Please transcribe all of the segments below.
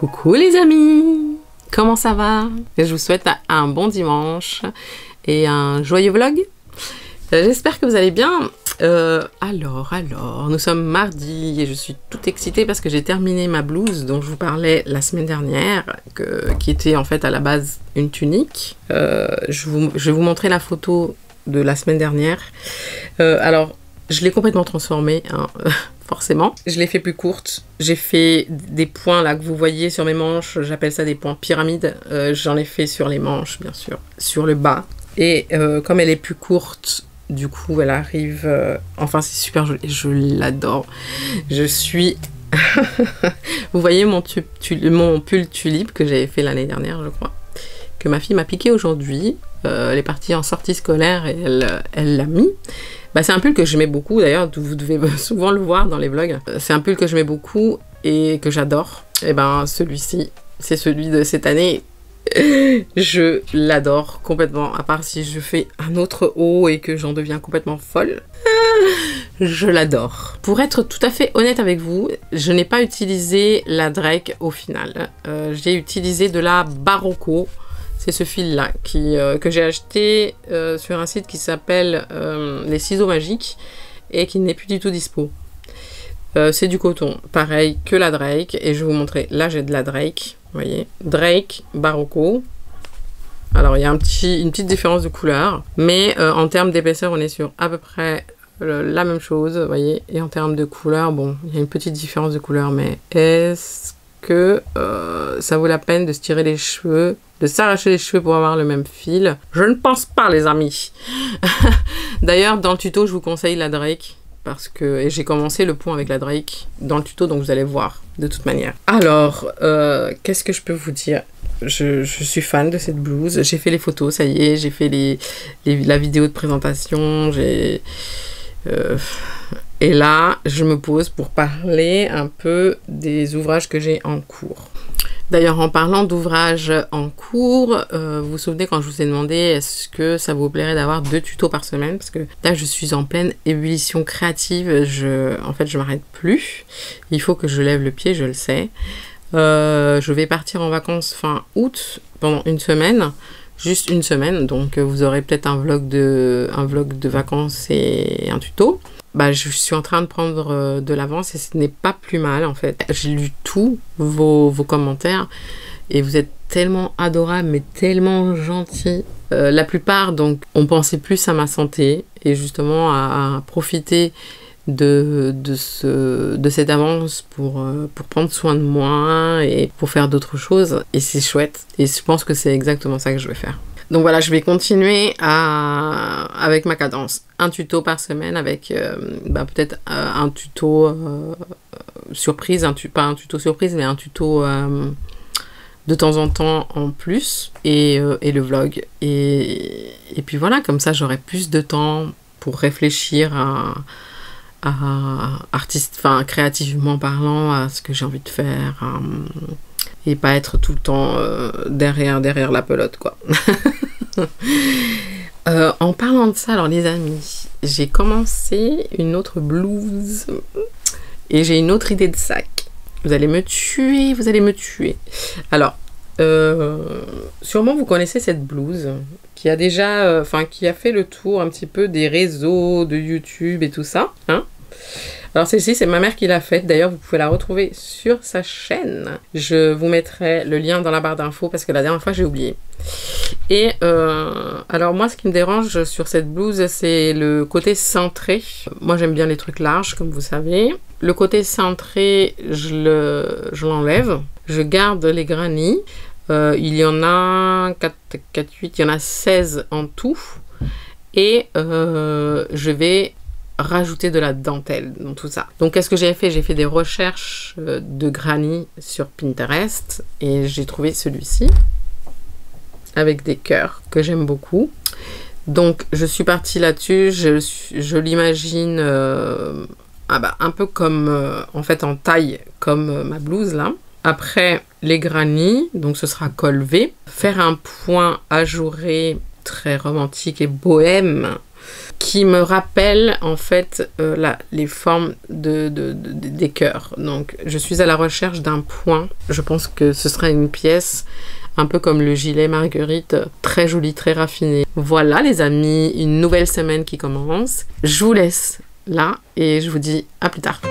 Coucou les amis, comment ça va? Je vous souhaite un bon dimanche et un joyeux vlog. J'espère que vous allez bien. Alors, nous sommes mardi et je suis toute excitée parce que j'ai terminé ma blouse dont je vous parlais la semaine dernière, qui était en fait à la base une tunique. Je vais vous montrer la photo de la semaine dernière. Alors, je l'ai complètement transformée, hein, forcément. Je l'ai fait plus courte. J'ai fait des points là que vous voyez sur mes manches. J'appelle ça des points pyramides. J'en ai fait sur les manches, bien sûr, sur le bas. Et comme elle est plus courte, du coup, elle arrive... Enfin, c'est super joli. Je l'adore. Je suis... Vous voyez mon pull tulipe que j'avais fait l'année dernière, je crois, que ma fille m'a piqué aujourd'hui. Elle est partie en sortie scolaire et elle l'a mis. Bah, c'est un pull que j'aimais beaucoup, d'ailleurs, vous devez souvent le voir dans les vlogs. C'est un pull que j'aimais beaucoup et que j'adore. Et ben, celui-ci, c'est celui de cette année. Je l'adore complètement, à part si je fais un autre haut et que j'en deviens complètement folle. Je l'adore. Pour être tout à fait honnête avec vous, je n'ai pas utilisé la Drake au final. J'ai utilisé de la Barocco. C'est ce fil-là que j'ai acheté sur un site qui s'appelle Les Ciseaux Magiques et qui n'est plus du tout dispo. C'est du coton, pareil que la Drake. Et je vais vous montrer, là j'ai de la Drake, vous voyez. Drake, Barocco. Alors il y a une petite différence de couleur, mais en termes d'épaisseur, on est sur à peu près la même chose, vous voyez. Et en termes de couleur, bon, il y a une petite différence de couleur, mais est-ce que ça vaut la peine de se tirer les cheveux, de s'arracher les cheveux pour avoir le même fil? Je ne pense pas, les amis. D'ailleurs, dans le tuto, je vous conseille la Drake, parce que j'ai commencé le point avec la Drake dans le tuto, donc vous allez voir de toute manière. Alors, qu'est-ce que je peux vous dire? Je suis fan de cette blouse. J'ai fait les photos, ça y est, j'ai fait la vidéo de présentation, et là, je me pose pour parler un peu des ouvrages que j'ai en cours. D'ailleurs, en parlant d'ouvrages en cours, vous vous souvenez quand je vous ai demandé est-ce que ça vous plairait d'avoir 2 tutos par semaine? Parce que là, je suis en pleine ébullition créative. En fait, je m'arrête plus. Il faut que je lève le pied, je le sais. Je vais partir en vacances fin août pendant une semaine. Juste une semaine. Donc, vous aurez peut-être un vlog de vacances et un tuto. Bah, je suis en train de prendre de l'avance et ce n'est pas plus mal en fait. J'ai lu tous vos commentaires et vous êtes tellement adorables mais tellement gentils. La plupart, donc, on pensait plus à ma santé et justement à profiter de cette avance pour prendre soin de moi et pour faire d'autres choses. Et c'est chouette et je pense que c'est exactement ça que je vais faire. Donc voilà, je vais continuer avec ma cadence. Un tuto par semaine avec peut-être un tuto surprise, pas un tuto surprise, mais un tuto de temps en temps en plus, et le vlog. Et puis voilà, comme ça j'aurai plus de temps pour réfléchir créativement parlant, à ce que j'ai envie de faire. Et pas être tout le temps derrière la pelote, quoi. En parlant de ça, alors les amis, j'ai commencé une autre blouse et j'ai une autre idée de sac. Vous allez me tuer, vous allez me tuer. Alors, sûrement vous connaissez cette blouse qui a déjà, qui a fait le tour un petit peu des réseaux, de YouTube et tout ça, hein. Alors celle-ci, c'est ma mère qui l'a faite. D'ailleurs, vous pouvez la retrouver sur sa chaîne. Je vous mettrai le lien dans la barre d'infos parce que la dernière fois, j'ai oublié. Et alors moi, ce qui me dérange sur cette blouse, c'est le côté cintré. Moi, j'aime bien les trucs larges, comme vous savez. Le côté cintré, je l'enlève. Je garde les granny. Il y en a 4, 8, il y en a 16 en tout. Et je vais rajouter de la dentelle dans tout ça. Donc qu'est-ce que j'ai fait? J'ai fait des recherches de granny sur Pinterest et j'ai trouvé celui-ci avec des cœurs que j'aime beaucoup. Donc je suis partie là-dessus. Je l'imagine un peu comme en fait en taille comme ma blouse là. Après les granny, donc ce sera col V. Faire un point ajouré très romantique et bohème qui me rappellent en fait les formes des cœurs. Donc je suis à la recherche d'un point. Je pense que ce serait une pièce un peu comme le gilet Marguerite, très joli, très raffiné. Voilà les amis, une nouvelle semaine qui commence. Je vous laisse là et je vous dis à plus tard.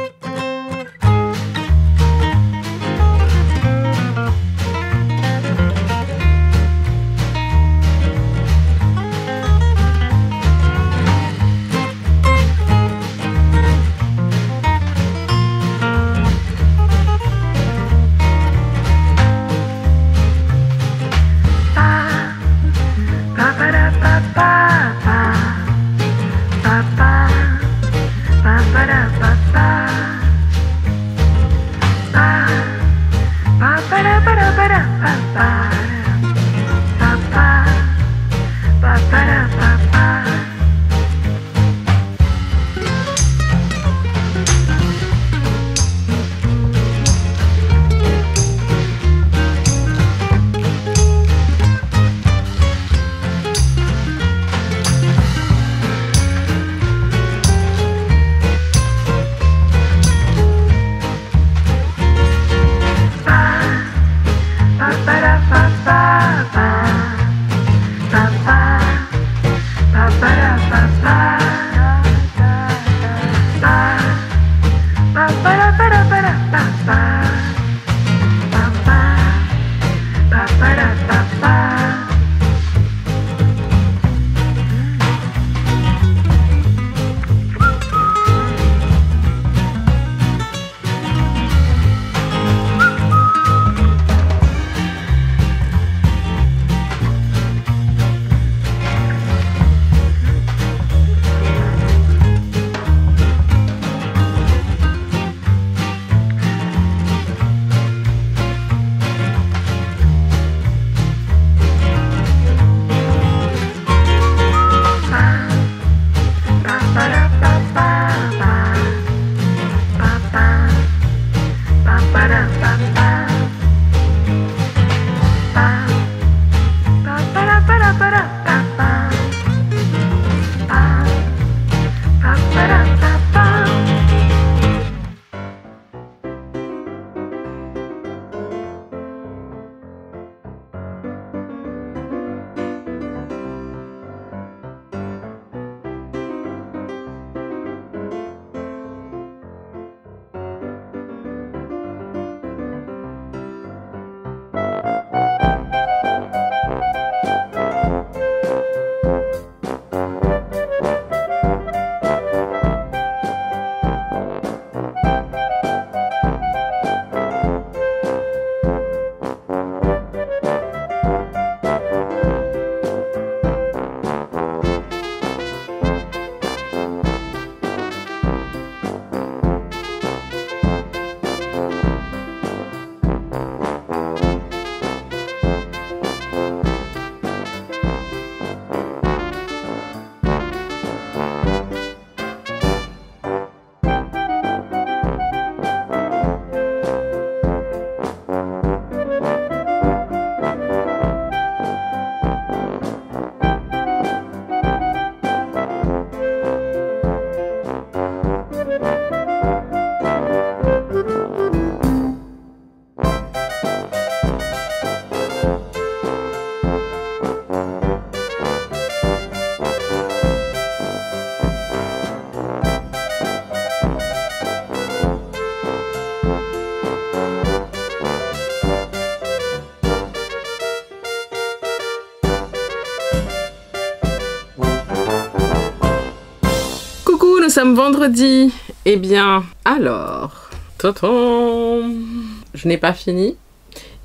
Nous sommes vendredi. Eh bien, alors, je n'ai pas fini.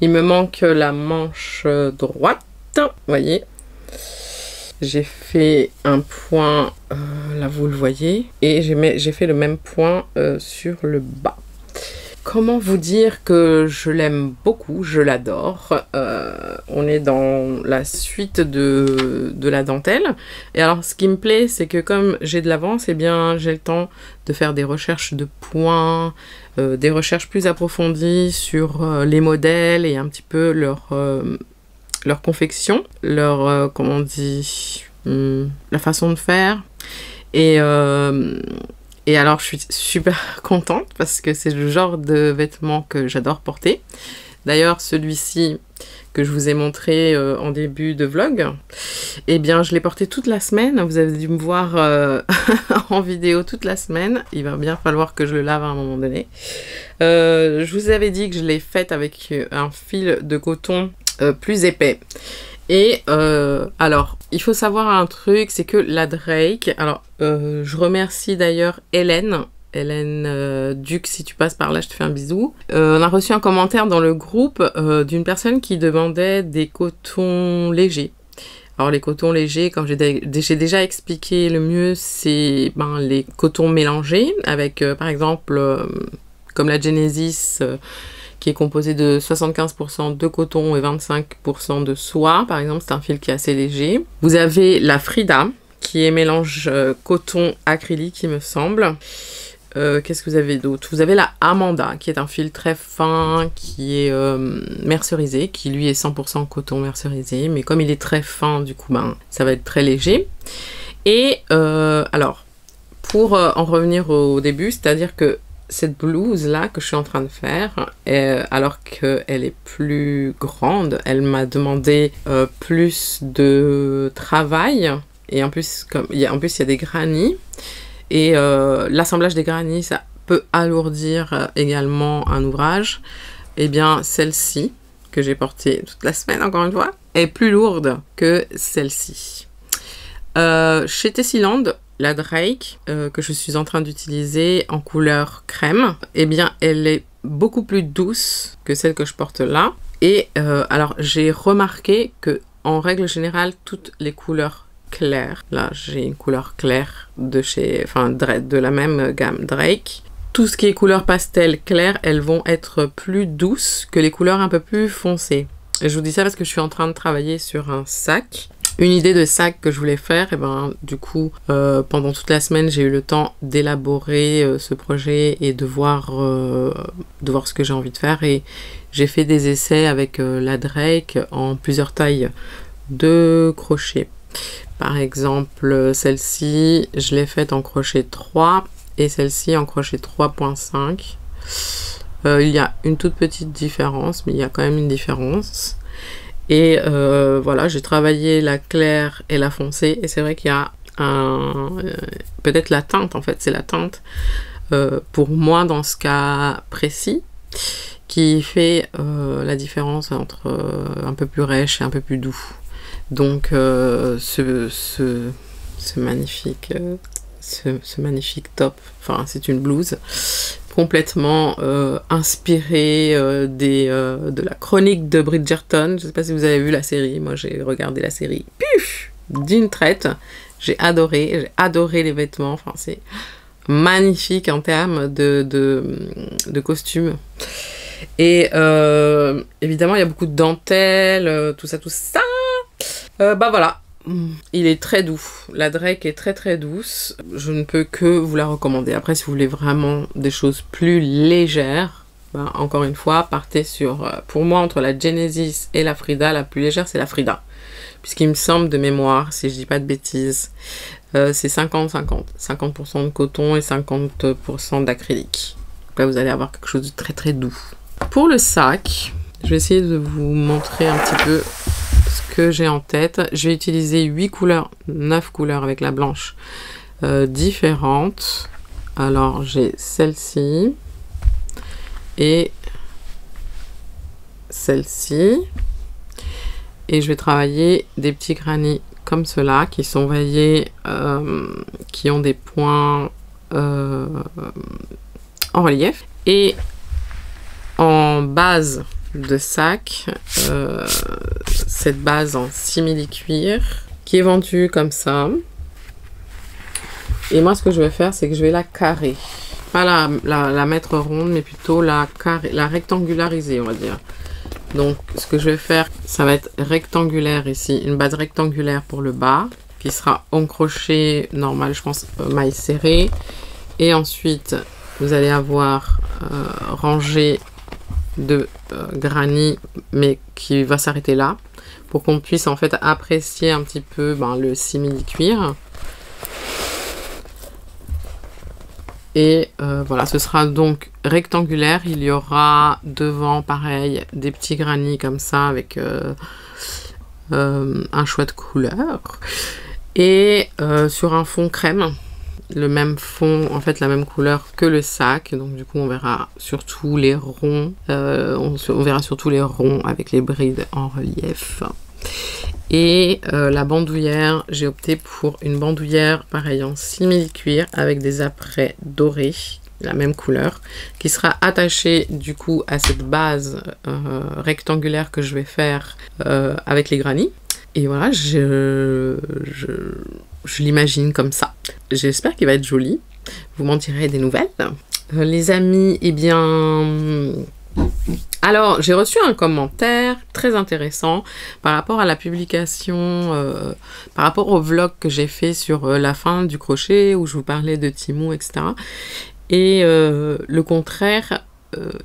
Il me manque la manche droite. Vous voyez, j'ai fait un point, là vous le voyez, et j'ai fait le même point sur le bas. Comment vous dire que je l'aime beaucoup, je l'adore. On est dans la suite de la dentelle. Et alors, ce qui me plaît, c'est que comme j'ai de l'avance, eh bien, j'ai le temps de faire des recherches de points, des recherches plus approfondies sur les modèles et un petit peu leur confection, leur, comment on dit, la façon de faire. Et alors, je suis super contente parce que c'est le genre de vêtements que j'adore porter. D'ailleurs, celui-ci que je vous ai montré en début de vlog, eh bien, je l'ai porté toute la semaine. Vous avez dû me voir en vidéo toute la semaine. Il va bien falloir que je le lave à un moment donné. Je vous avais dit que je l'ai faite avec un fil de coton plus épais. Et alors, il faut savoir un truc, c'est que la Drake, alors je remercie d'ailleurs Hélène Duc, si tu passes par là, je te fais un bisou. On a reçu un commentaire dans le groupe d'une personne qui demandait des cotons légers. Alors les cotons légers, comme j'ai déjà expliqué, le mieux c'est les cotons mélangés avec par exemple comme la Genesis qui est composé de 75% de coton et 25% de soie. Par exemple, c'est un fil qui est assez léger. Vous avez la Frida, qui est mélange coton acrylique, il me semble. Qu'est-ce que vous avez d'autre? Vous avez la Amanda, qui est un fil très fin, qui est mercerisé, qui lui est 100% coton mercerisé. Mais comme il est très fin, du coup, ça va être très léger. Et alors, pour en revenir au début, c'est-à-dire que cette blouse là que je suis en train de faire, alors qu'elle est plus grande, elle m'a demandé plus de travail, et en plus il y a des granits, et l'assemblage des granits ça peut alourdir également un ouvrage. Et bien celle-ci que j'ai portée toute la semaine, encore une fois, est plus lourde que celle-ci. Chez Tessiland, la Drake que je suis en train d'utiliser en couleur crème, eh bien elle est beaucoup plus douce que celle que je porte là. Et alors j'ai remarqué que en règle générale toutes les couleurs claires, là j'ai une couleur claire de la même gamme Drake, tout ce qui est couleur pastel claire, elles vont être plus douces que les couleurs un peu plus foncées. Et je vous dis ça parce que je suis en train de travailler sur un sac. Une idée de sac que je voulais faire, et du coup, pendant toute la semaine, j'ai eu le temps d'élaborer ce projet et de voir ce que j'ai envie de faire. Et j'ai fait des essais avec la Drake en plusieurs tailles de crochet. Par exemple, celle-ci, je l'ai faite en crochet 3 et celle-ci en crochet 3.5. Il y a une toute petite différence, mais il y a quand même une différence. Et voilà, j'ai travaillé la claire et la foncée, et c'est vrai qu'il y a peut-être la teinte, en fait, c'est la teinte, pour moi, dans ce cas précis, qui fait la différence entre un peu plus rêche et un peu plus doux. Donc, ce magnifique top, enfin, c'est une blouse complètement inspirée de la chronique de Bridgerton. Je ne sais pas si vous avez vu la série, moi j'ai regardé la série d'une traite, j'ai adoré les vêtements, enfin c'est magnifique en termes de costumes. Et évidemment il y a beaucoup de dentelles, tout ça. Voilà. Il est très doux, la Drake est très douce, je ne peux que vous la recommander. Après, si vous voulez vraiment des choses plus légères, encore une fois, partez sur, pour moi, entre la Genesis et la Frida, la plus légère c'est la Frida, puisqu'il me semble de mémoire, si je dis pas de bêtises, c'est 50-50, 50% de coton et 50% d'acrylique. Donc là vous allez avoir quelque chose de très doux. Pour le sac, je vais essayer de vous montrer un petit peu que j'ai en tête. Je vais utiliser 8 couleurs, 9 couleurs avec la blanche différentes. Alors j'ai celle-ci et celle-ci, et je vais travailler des petits granits comme cela qui sont, voyez, qui ont des points en relief. Et en base de sac, cette base en simili-cuir qui est vendue comme ça. Et moi ce que je vais faire, c'est que je vais la carrer, pas la mettre ronde, mais plutôt la rectangulariser, on va dire. Donc ce que je vais faire, ça va être rectangulaire ici, une base rectangulaire pour le bas qui sera en crochet normal, je pense, maille serrée. Et ensuite vous allez avoir rangé de granny, mais qui va s'arrêter là, pour qu'on puisse en fait apprécier un petit peu le simili-cuir. Et voilà, ce sera donc rectangulaire. Il y aura devant, pareil, des petits granny comme ça, avec un choix de couleur. Et sur un fond crème, le même fond, en fait la même couleur que le sac. Donc du coup on verra surtout les ronds. On verra surtout les ronds avec les brides en relief. Et la bandoulière, j'ai opté pour une bandoulière pareil en simili-cuir avec des apprêts dorés, la même couleur, qui sera attachée du coup à cette base rectangulaire que je vais faire avec les granny. Et voilà, je l'imagine comme ça. J'espère qu'il va être joli. Vous m'en direz des nouvelles. Les amis, eh bien... Alors, j'ai reçu un commentaire très intéressant par rapport à la publication, par rapport au vlog que j'ai fait sur la fin du crochet, où je vous parlais de Temu, etc. Et le contraire,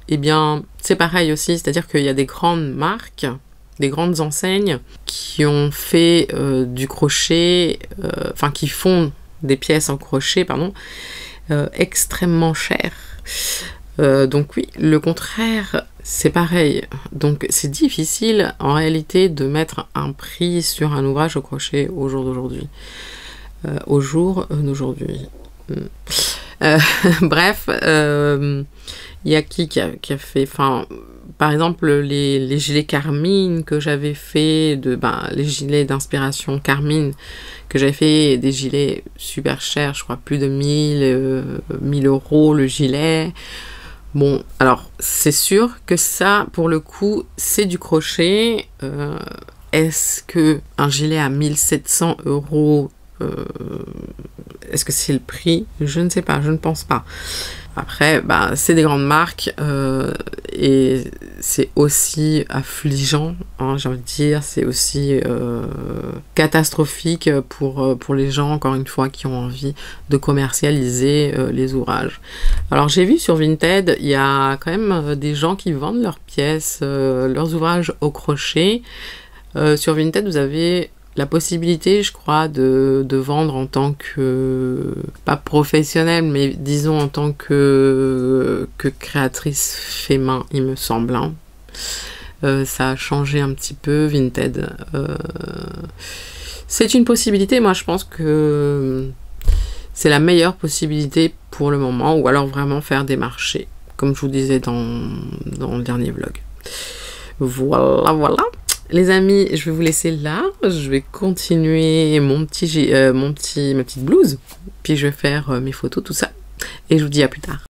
eh bien, c'est pareil aussi, c'est-à-dire qu'il y a des grandes marques, des grandes enseignes qui ont fait du crochet, enfin qui font des pièces en crochet, pardon, extrêmement chères. Donc oui, le contraire, c'est pareil. Donc c'est difficile en réalité de mettre un prix sur un ouvrage au crochet au jour d'aujourd'hui. Au jour d'aujourd'hui. Bref, il y a qui a fait... Enfin, par exemple, les gilets Carmine que j'avais fait, les gilets d'inspiration Carmine, que j'avais fait, des gilets super chers, je crois plus de 1000 euros le gilet. Bon, alors, c'est sûr que ça, pour le coup, c'est du crochet. Est-ce que un gilet à 1700 euros, est-ce que c'est le prix? Je ne sais pas, je ne pense pas. Après, c'est des grandes marques et c'est aussi affligeant, hein, j'ai envie de dire, c'est aussi catastrophique pour les gens, encore une fois, qui ont envie de commercialiser les ouvrages. Alors, j'ai vu sur Vinted, il y a quand même des gens qui vendent leurs pièces, leurs ouvrages au crochet. Sur Vinted, vous avez la possibilité, je crois, de vendre en tant que, pas professionnelle, mais disons en tant que créatrice fait main, il me semble. Hein. Ça a changé un petit peu, Vinted. C'est une possibilité, moi je pense que c'est la meilleure possibilité pour le moment, ou alors vraiment faire des marchés, comme je vous disais dans le dernier vlog. Voilà, voilà. Les amis, je vais vous laisser là. Je vais continuer ma petite blouse. Puis je vais faire mes photos, tout ça. Et je vous dis à plus tard.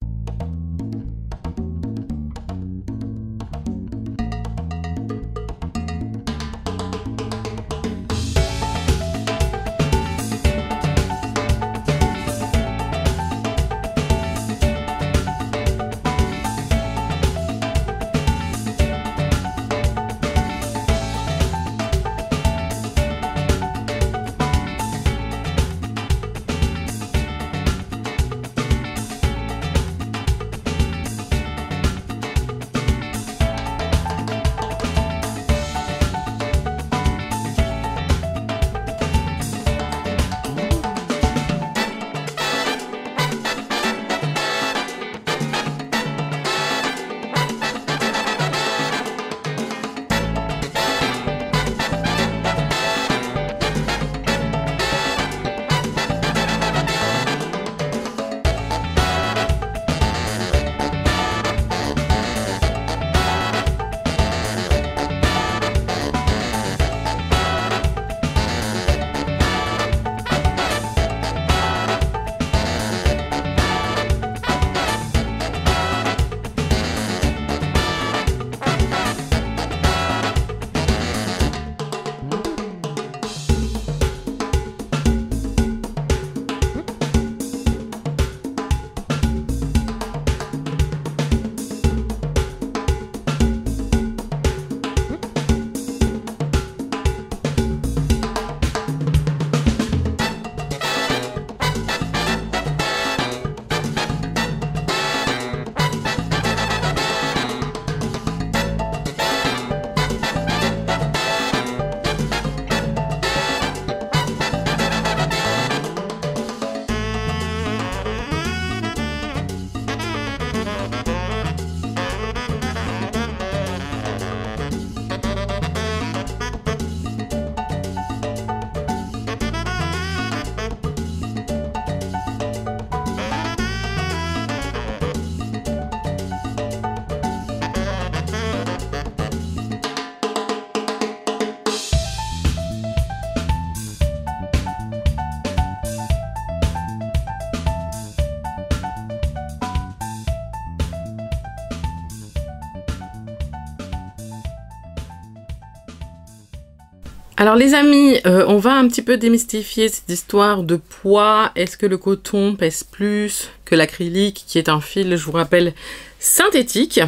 Alors les amis, on va un petit peu démystifier cette histoire de poids. Est-ce que le coton pèse plus que l'acrylique, qui est un fil, je vous rappelle, synthétique?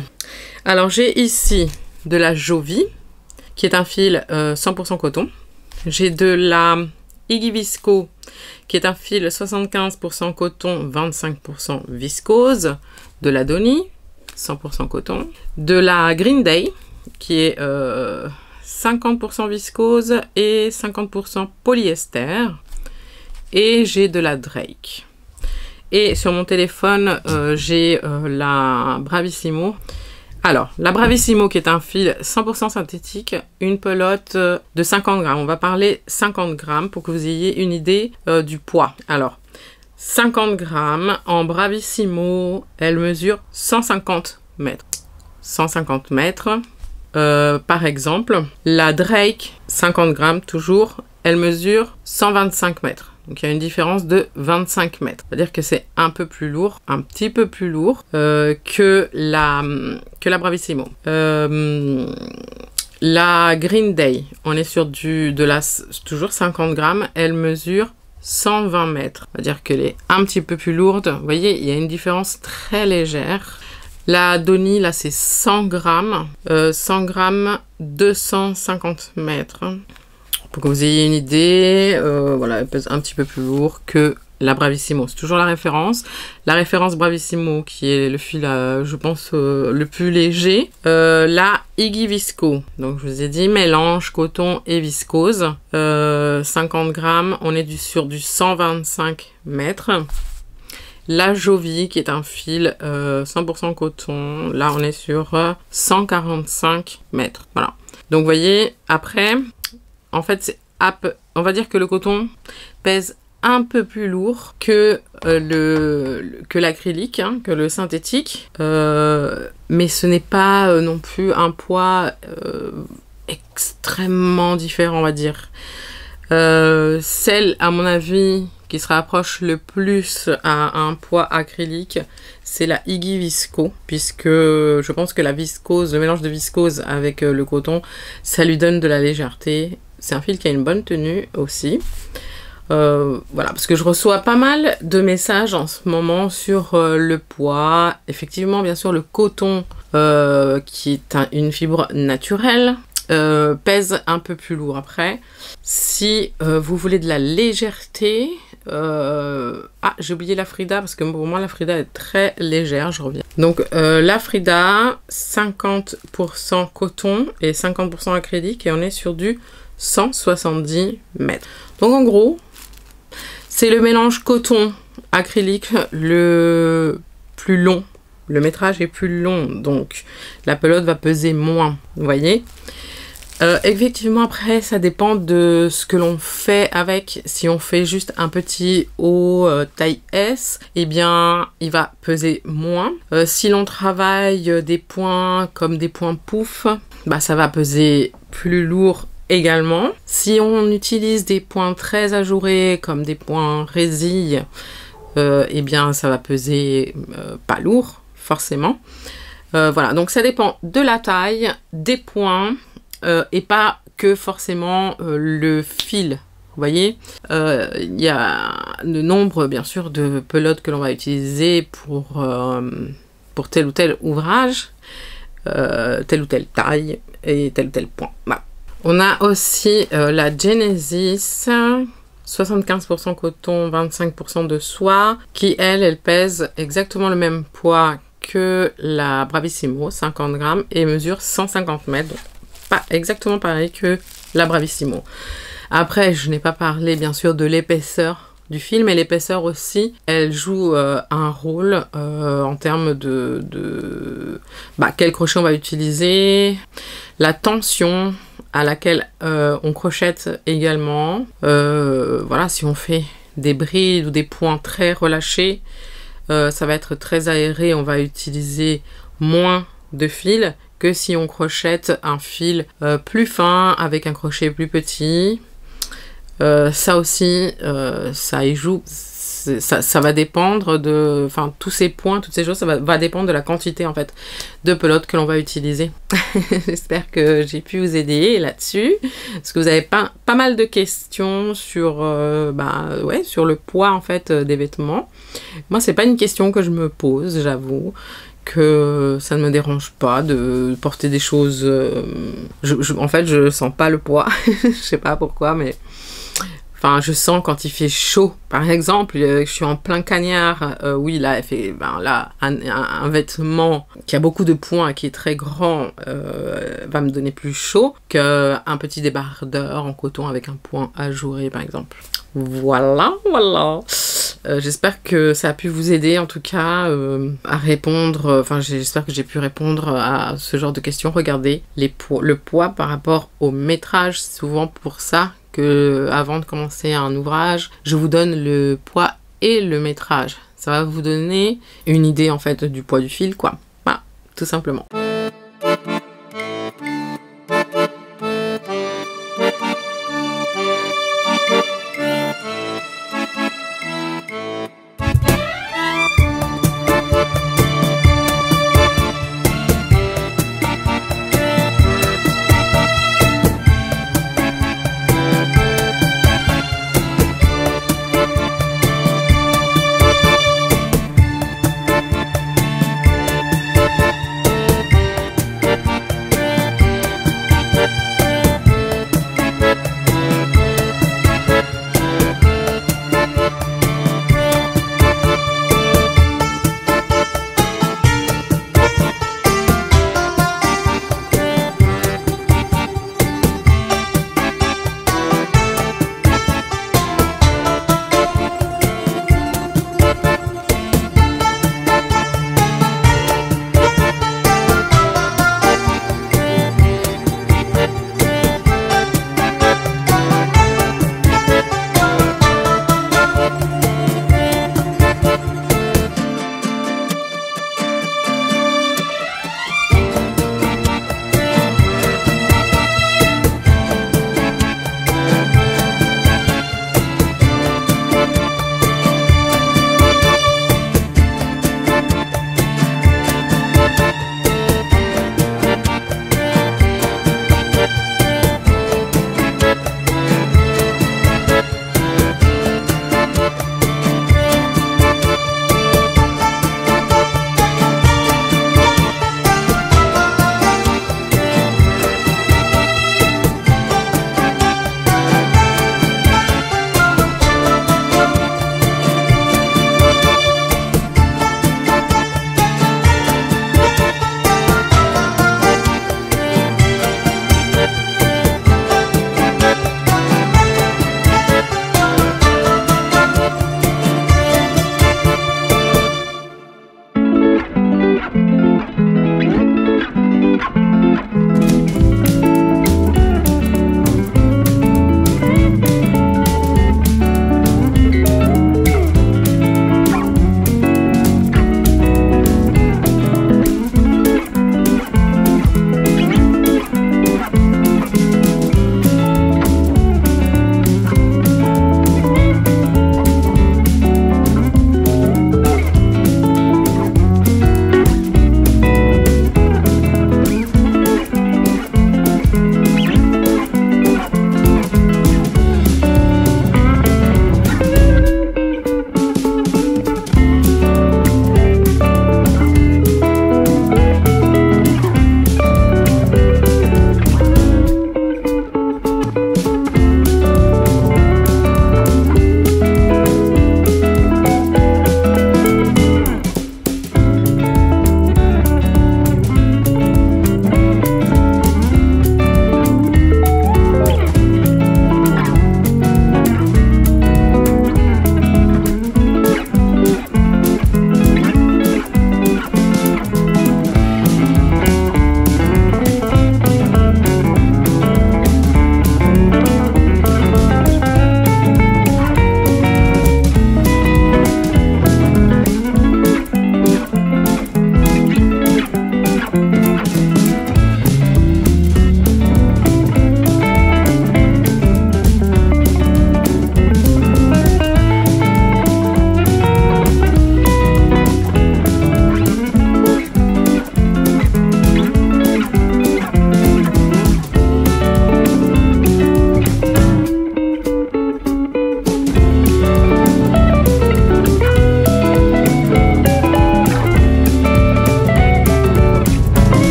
Alors j'ai ici de la Jovi, qui est un fil 100% coton. J'ai de la Igivisco, qui est un fil 75% coton, 25% viscose. De la Doni, 100% coton. De la Green Day, qui est 50% viscose et 50% polyester. Et j'ai de la Drake. Et sur mon téléphone, j'ai la Bravissimo. Alors, la Bravissimo, qui est un fil 100% synthétique, une pelote de 50 grammes. On va parler 50 grammes pour que vous ayez une idée du poids. Alors, 50 grammes en Bravissimo, elle mesure 150 mètres. 150 mètres. Par exemple, la Drake, 50 grammes toujours, elle mesure 125 mètres. Donc il y a une différence de 25 mètres. C'est-à-dire que c'est un peu plus lourd, un petit peu plus lourd que la Bravissimo. La Green Day, on est sur toujours 50 grammes, elle mesure 120 mètres. C'est-à-dire qu'elle est un petit peu plus lourde. Vous voyez, il y a une différence très légère. La Doni, là, c'est 100 grammes. 100 grammes, 250 mètres. Pour que vous ayez une idée, voilà, elle pèse un petit peu plus lourd que la Bravissimo. C'est toujours la référence. La référence Bravissimo, qui est le fil, je pense, le plus léger. La Igivisco. Donc, je vous ai dit, mélange coton et viscose. 50 grammes, on est sur du 125 mètres. La Jovi, qui est un fil 100% coton. Là, on est sur 145 mètres. Voilà. Donc, vous voyez, après, en fait, on va dire que le coton pèse un peu plus lourd que l'acrylique, hein, que le synthétique. Mais ce n'est pas non plus un poids extrêmement différent, on va dire. Celle, à mon avis, qui se rapproche le plus à un poids acrylique, c'est la Igivisco, puisque je pense que la viscose, le mélange de viscose avec le coton, ça lui donne de la légèreté. C'est un fil qui a une bonne tenue aussi. Voilà, parce que je reçois pas mal de messages en ce moment sur le poids. Effectivement, bien sûr, le coton, qui est une fibre naturelle, pèse un peu plus lourd. Après, si vous voulez de la légèreté, j'ai oublié la Frida, parce que pour moi la Frida est très légère, je reviens. Donc la Frida, 50% coton et 50% acrylique, et on est sur du 170 mètres. Donc en gros, c'est le mélange coton acrylique le plus long. Le métrage est plus long, donc la pelote va peser moins, vous voyez. Effectivement, après, ça dépend de ce que l'on fait avec. Si on fait juste un petit haut taille S, eh bien, il va peser moins. Si l'on travaille des points comme des points pouf, bah, ça va peser plus lourd également. Si on utilise des points très ajourés comme des points résille, eh bien, ça va peser pas lourd, forcément. Voilà, donc ça dépend de la taille, des points, et pas que forcément le fil. Vous voyez, il y a le nombre, bien sûr, de pelotes que l'on va utiliser pour tel ou tel ouvrage, telle ou telle taille et tel ou tel point. Voilà. On a aussi la Genesis, 75% coton, 25% de soie, qui elle pèse exactement le même poids que la Bravissimo, 50 grammes, et mesure 150 mètres. Donc pas exactement pareil que la Bravissimo. Après, je n'ai pas parlé bien sûr de l'épaisseur du fil, mais l'épaisseur aussi, elle joue un rôle en termes de quel crochet on va utiliser, la tension à laquelle on crochette également. Voilà, si on fait des brides ou des points très relâchés, ça va être très aéré, on va utiliser moins de fil que si on crochette un fil plus fin avec un crochet plus petit. Ça aussi, ça y joue. ça va dépendre de... Enfin, tous ces points, toutes ces choses, ça va dépendre de la quantité, en fait, de pelote que l'on va utiliser. J'espère que j'ai pu vous aider là-dessus, parce que vous avez pas mal de questions sur, sur le poids, en fait, des vêtements. Moi, c'est pas une question que je me pose, j'avoue, que ça ne me dérange pas de porter des choses... en fait, je sens pas le poids, je sais pas pourquoi, mais... Enfin, je sens quand il fait chaud, par exemple, je suis en plein cagnard, oui, là, un vêtement qui a beaucoup de points, qui est très grand, va me donner plus chaud qu'un petit débardeur en coton avec un point ajouré, par exemple. Voilà. J'espère que ça a pu vous aider, en tout cas, à répondre, j'espère que j'ai pu répondre à ce genre de questions. Regardez le poids par rapport au métrage, c'est souvent pour ça que avant de commencer un ouvrage, je vous donne le poids et le métrage. Ça va vous donner une idée en fait du poids du fil, quoi. Voilà, tout simplement.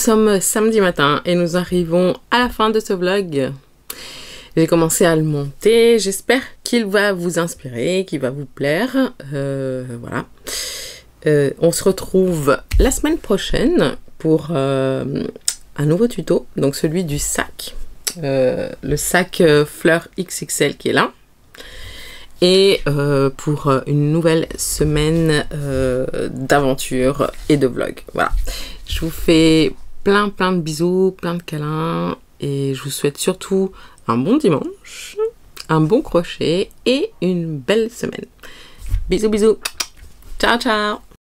sommes samedi matin et nous arrivons à la fin de ce vlog. J'ai commencé à le monter, j'espère qu'il va vous inspirer, qu'il va vous plaire. Voilà. On se retrouve la semaine prochaine pour un nouveau tuto, donc celui du sac. Le sac fleur XXL qui est là. Et pour une nouvelle semaine d'aventure et de vlog. Voilà. Je vous fais plein de bisous, plein de câlins. Et je vous souhaite surtout un bon dimanche, un bon crochet et une belle semaine. Bisous bisous. Ciao ciao.